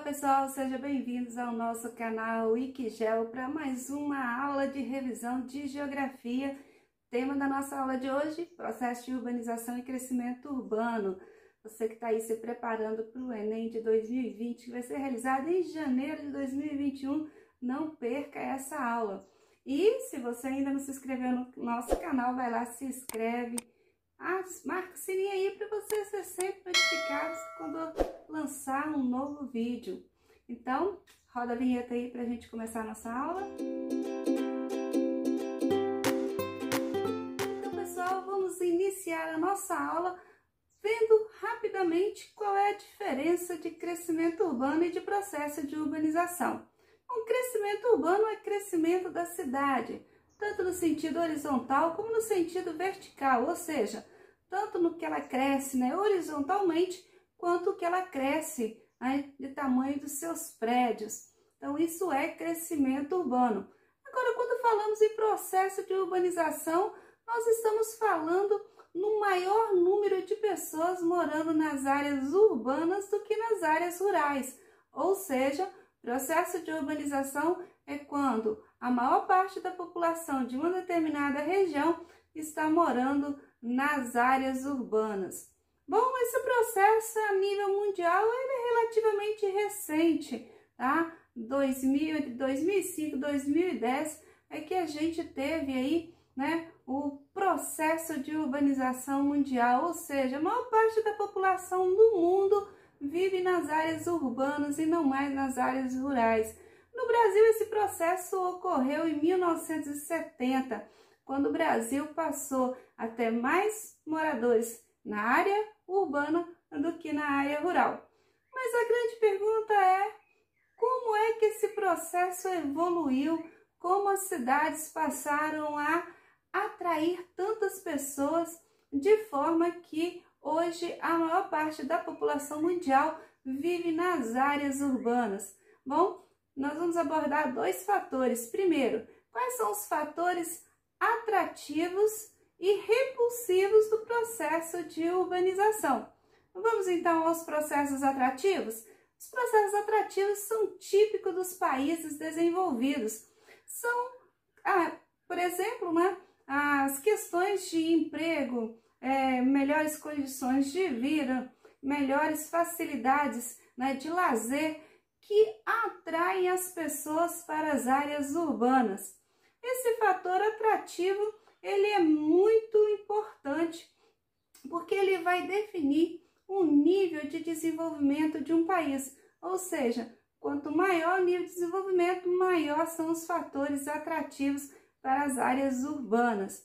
pessoal, sejam bem-vindos ao nosso canal Wikigeo para mais uma aula de revisão de geografia. Tema da nossa aula de hoje, processo de urbanização e crescimento urbano. Você que está aí se preparando para o Enem de 2020, que vai ser realizado em janeiro de 2021, não perca essa aula. E se você ainda não se inscreveu no nosso canal, vai lá, se inscreve, marca o sininho aí para você ser sempre notificado quando lançar um novo vídeo. Então, roda a vinheta aí para a gente começar a nossa aula. Então, pessoal, vamos iniciar a nossa aula vendo rapidamente qual é a diferença de crescimento urbano e de processo de urbanização. O crescimento urbano é crescimento da cidade, tanto no sentido horizontal como no sentido vertical, ou seja, tanto no que ela cresce, horizontalmente, quanto que ela cresce, de tamanho dos seus prédios. Então, isso é crescimento urbano. Agora, quando falamos em processo de urbanização, nós estamos falando no maior número de pessoas morando nas áreas urbanas do que nas áreas rurais. Ou seja, processo de urbanização é quando a maior parte da população de uma determinada região está morando nas áreas urbanas. Bom, esse processo a nível mundial ele é relativamente recente, tá? 2005, 2010 é que a gente teve aí, o processo de urbanização mundial, ou seja, a maior parte da população do mundo vive nas áreas urbanas e não mais nas áreas rurais. No Brasil, esse processo ocorreu em 1970, quando o Brasil passou a ter mais moradores na área urbana do que na área rural. Mas a grande pergunta é, como é que esse processo evoluiu? Como as cidades passaram a atrair tantas pessoas de forma que hoje a maior parte da população mundial vive nas áreas urbanas? Bom, nós vamos abordar dois fatores. Primeiro, quais são os fatores atrativos e repulsivos do processo de urbanização? Vamos então aos processos atrativos? Os processos atrativos são típicos dos países desenvolvidos. São, por exemplo, as questões de emprego, melhores condições de vida, melhores facilidades de lazer que atraem as pessoas para as áreas urbanas. Esse fator atrativo ele é muito importante porque ele vai definir o nível de desenvolvimento de um país, ou seja, quanto maior o nível de desenvolvimento, maior são os fatores atrativos para as áreas urbanas.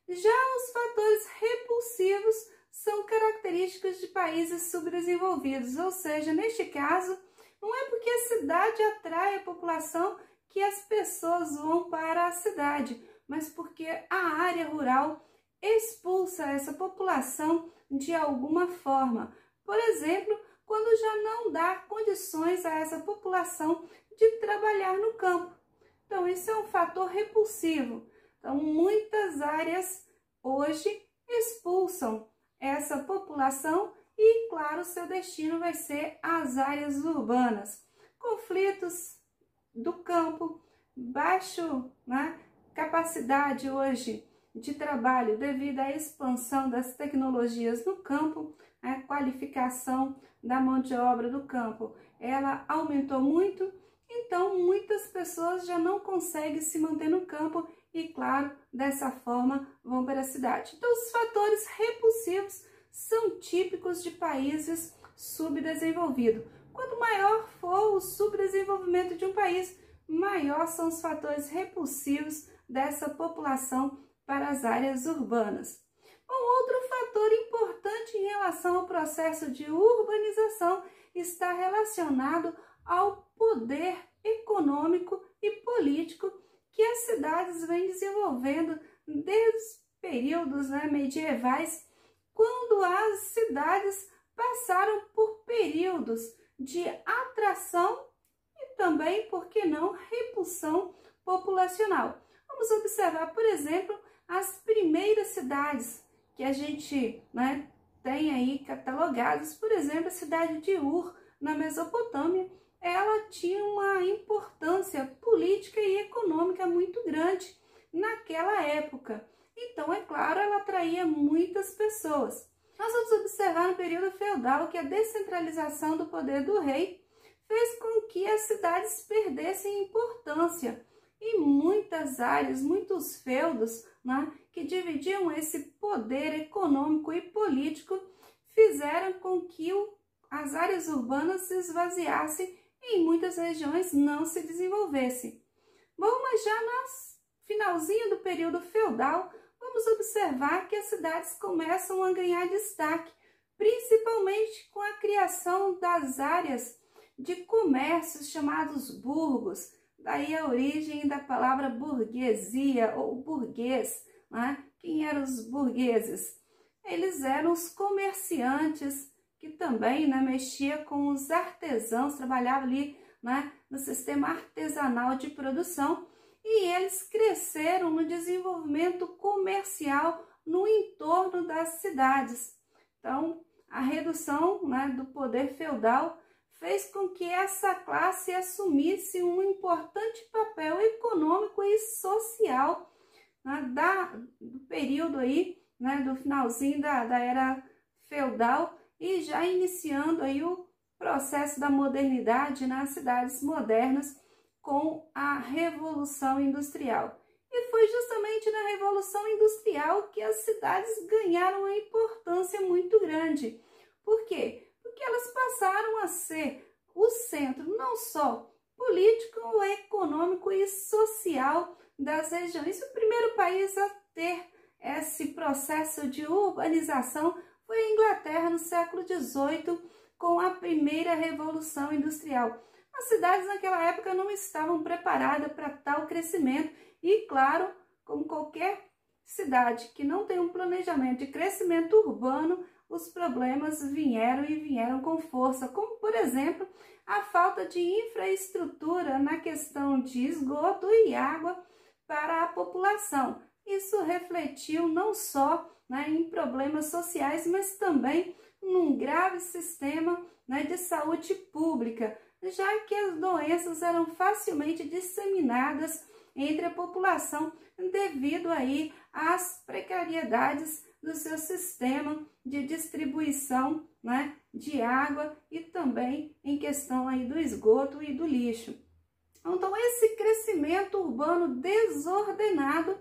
Já os fatores repulsivos são características de países subdesenvolvidos, ou seja, neste caso, não é porque a cidade atrai a população que as pessoas vão para a cidade, mas porque a área rural expulsa essa população de alguma forma. Por exemplo, quando já não dá condições a essa população de trabalhar no campo. Então, isso é um fator repulsivo. Então, muitas áreas hoje expulsam essa população e, claro, seu destino vai ser as áreas urbanas. Conflitos do campo, baixo, capacidade hoje de trabalho devido à expansão das tecnologias no campo, a qualificação da mão de obra do campo, ela aumentou muito, então muitas pessoas já não conseguem se manter no campo e, claro, dessa forma vão para a cidade. Então, os fatores repulsivos são típicos de países subdesenvolvidos. Quanto maior for o subdesenvolvimento de um país, maior são os fatores repulsivos dessa população para as áreas urbanas. Um outro fator importante em relação ao processo de urbanização está relacionado ao poder econômico e político que as cidades vêm desenvolvendo desde os períodos medievais, quando as cidades passaram por períodos de atração e também, por que não, repulsão populacional. Vamos observar, por exemplo, as primeiras cidades que a gente tem aí catalogadas, por exemplo, a cidade de Ur, na Mesopotâmia, é tinha uma importância política e econômica muito grande naquela época. Então, é claro, ela atraía muitas pessoas. Nós vamos observar no período feudal que a descentralização do poder do rei fez com que as cidades perdessem importância e muitas áreas, muitos feudos, né, que dividiam esse poder econômico e político fizeram com que as áreas urbanas se esvaziassem e em muitas regiões não se desenvolvessem. Bom, mas já no finalzinho do período feudal, vamos observar que as cidades começam a ganhar destaque, principalmente com a criação das áreas de comércios chamados burgos, daí a origem da palavra burguesia ou burguês, né? Quem eram os burgueses? Eles eram os comerciantes que também, né, mexia com os artesãos, trabalhava ali, né, no sistema artesanal de produção, e eles cresceram no desenvolvimento comercial no entorno das cidades. Então, a redução, né, do poder feudal fez com que essa classe assumisse um importante papel econômico e social, né, do período aí, né, do finalzinho da era feudal e já iniciando aí o processo da modernidade nas cidades modernas com a Revolução Industrial. E foi justamente na Revolução Industrial que as cidades ganharam uma importância muito grande. Por quê? Porque elas passaram a ser o centro não só político, econômico e social das regiões. O primeiro país a ter esse processo de urbanização foi a Inglaterra no século XVIII, com a primeira Revolução Industrial. As cidades naquela época não estavam preparadas para tal crescimento e, claro, como qualquer cidade que não tem um planejamento de crescimento urbano, os problemas vieram com força, como, por exemplo, a falta de infraestrutura na questão de esgoto e água para a população. Isso refletiu não só, né, em problemas sociais, mas também num grave sistema, né, de saúde pública, já que as doenças eram facilmente disseminadas entre a população devido aí às precariedades do seu sistema de distribuição, né, de água e também em questão aí do esgoto e do lixo. Então, esse crescimento urbano desordenado,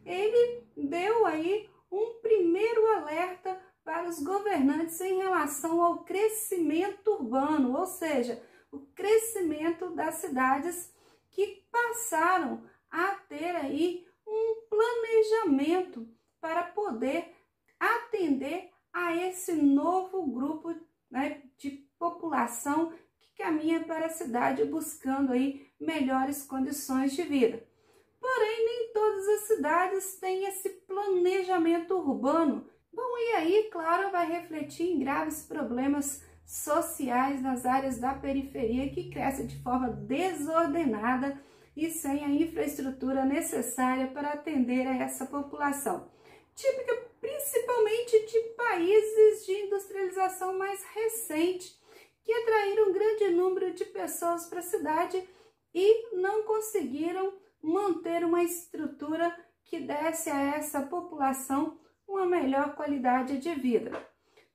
ele deu aí um primeiro alerta para os governantes em relação ao crescimento urbano, ou seja, o crescimento das cidades que passaram a ter aí um planejamento para poder atender a esse novo grupo, né, de população que caminha para a cidade buscando aí melhores condições de vida. Porém, nem todas as cidades têm esse planejamento urbano. Bom, e aí, claro, vai refletir em graves problemas sociais nas áreas da periferia que crescem de forma desordenada e sem a infraestrutura necessária para atender a essa população. Típica principalmente de países de industrialização mais recente, que atraíram um grande número de pessoas para a cidade e não conseguiram manter uma estrutura que desse a essa população uma melhor qualidade de vida.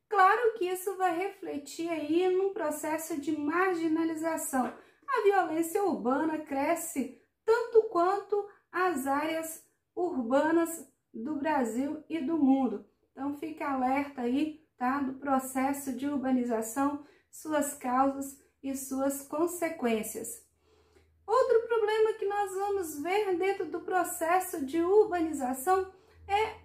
Claro que isso vai refletir aí num processo de marginalização. A violência urbana cresce tanto quanto as áreas urbanas do Brasil e do mundo. Então fica alerta aí, tá, do processo de urbanização, suas causas e suas consequências. Outro problema que nós vamos ver dentro do processo de urbanização é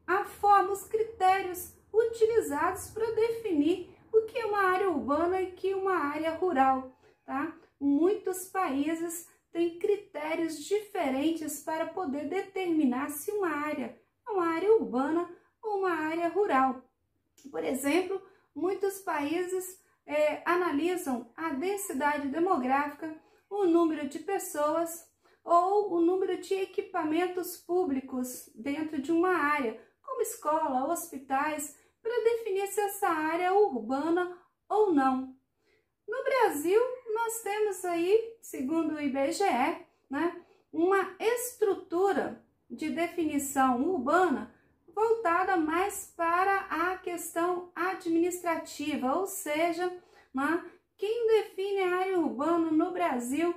a forma, os critérios utilizados para definir o que é uma área urbana e o que é uma área rural, tá? Muitos países têm critérios diferentes para poder determinar se uma área é uma área urbana ou uma área rural. Por exemplo, muitos países analisam a densidade demográfica, o número de pessoas ou o número de equipamentos públicos dentro de uma área, como escola, hospitais, para definir se essa área é urbana ou não. No Brasil, nós temos temos aí, segundo o IBGE, né, uma estrutura de definição urbana voltada mais para a questão administrativa, ou seja, né, quem define a área urbana no Brasil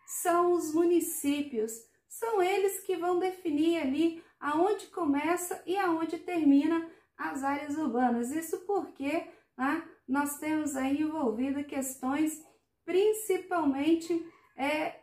são os municípios. São eles que vão definir ali aonde começa e aonde termina as áreas urbanas. Isso porque, né, nós temos aí envolvido questões principalmente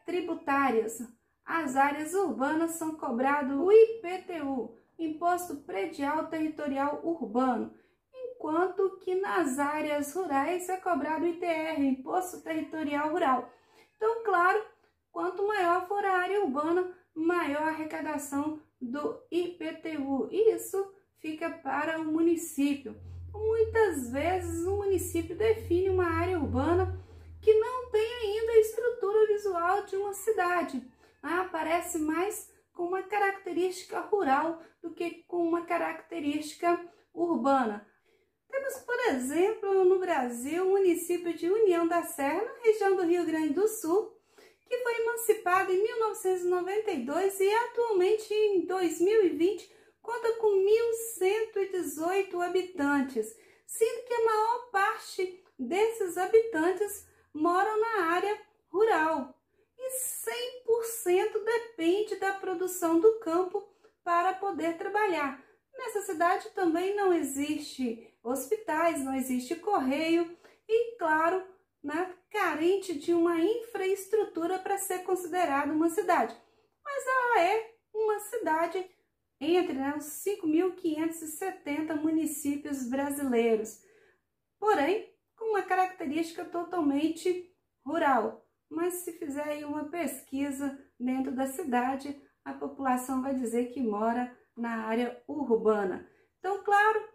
tributárias. As áreas urbanas são cobrado o IPTU, Imposto Predial Territorial Urbano, enquanto que nas áreas rurais é cobrado o ITR, Imposto Territorial Rural. Então, claro, quanto maior for a área urbana, maior a arrecadação do IPTU, e isso fica para o município. Muitas vezes o município define uma área urbana que não tem ainda a estrutura visual de uma cidade. Parece mais com uma característica rural do que com uma característica urbana. Temos, por exemplo, no Brasil, o município de União da Serra, na região do Rio Grande do Sul, que foi emancipado em 1992 e atualmente em 2020 conta com 1.118 habitantes, sendo que a maior parte desses habitantes moram na área rural. E 100% depende da produção do campo para poder trabalhar. Nessa cidade também não existe hospitais, não existe correio e, claro, né, carente de uma infraestrutura para ser considerada uma cidade. Mas ela é uma cidade entre os 5.570 municípios brasileiros, porém com uma característica totalmente rural. Mas se fizer aí uma pesquisa dentro da cidade, a população vai dizer que mora na área urbana. Então, claro,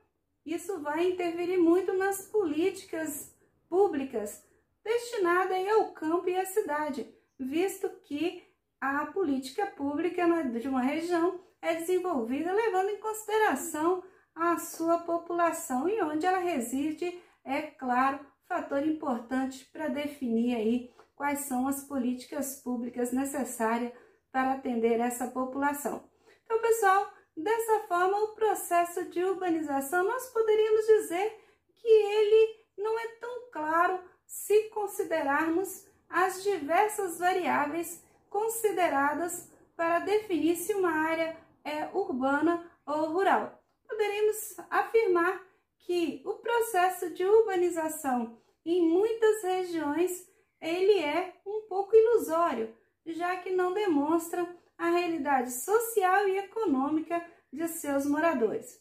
isso vai interferir muito nas políticas públicas destinadas aí ao campo e à cidade, visto que a política pública de uma região é desenvolvida levando em consideração a sua população e onde ela reside, é claro, fator importante para definir aí quais são as políticas públicas necessárias para atender essa população. Então, pessoal, dessa forma, o processo de urbanização, nós poderíamos dizer que ele não é tão claro se considerarmos as diversas variáveis consideradas para definir se uma área é urbana ou rural. Poderíamos afirmar que o processo de urbanização em muitas regiões ele é um pouco ilusório, já que não demonstra a realidade social e econômica de seus moradores.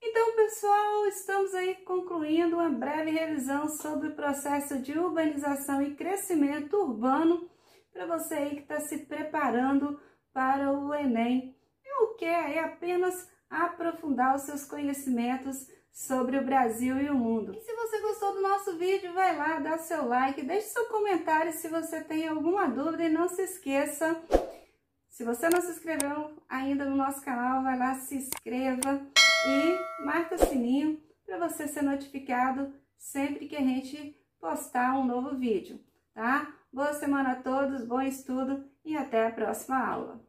Então, pessoal, estamos aí concluindo uma breve revisão sobre o processo de urbanização e crescimento urbano para você aí que está se preparando para o Enem ou quer aí apenas aprofundar os seus conhecimentos sobre o Brasil e o mundo. E se você gostou do nosso vídeo, vai lá, dá seu like, deixe seu comentário se você tem alguma dúvida e não se esqueça, se você não se inscreveu ainda no nosso canal, vai lá, se inscreva e marca o sininho para você ser notificado sempre que a gente postar um novo vídeo, tá? Boa semana a todos, bom estudo e até a próxima aula.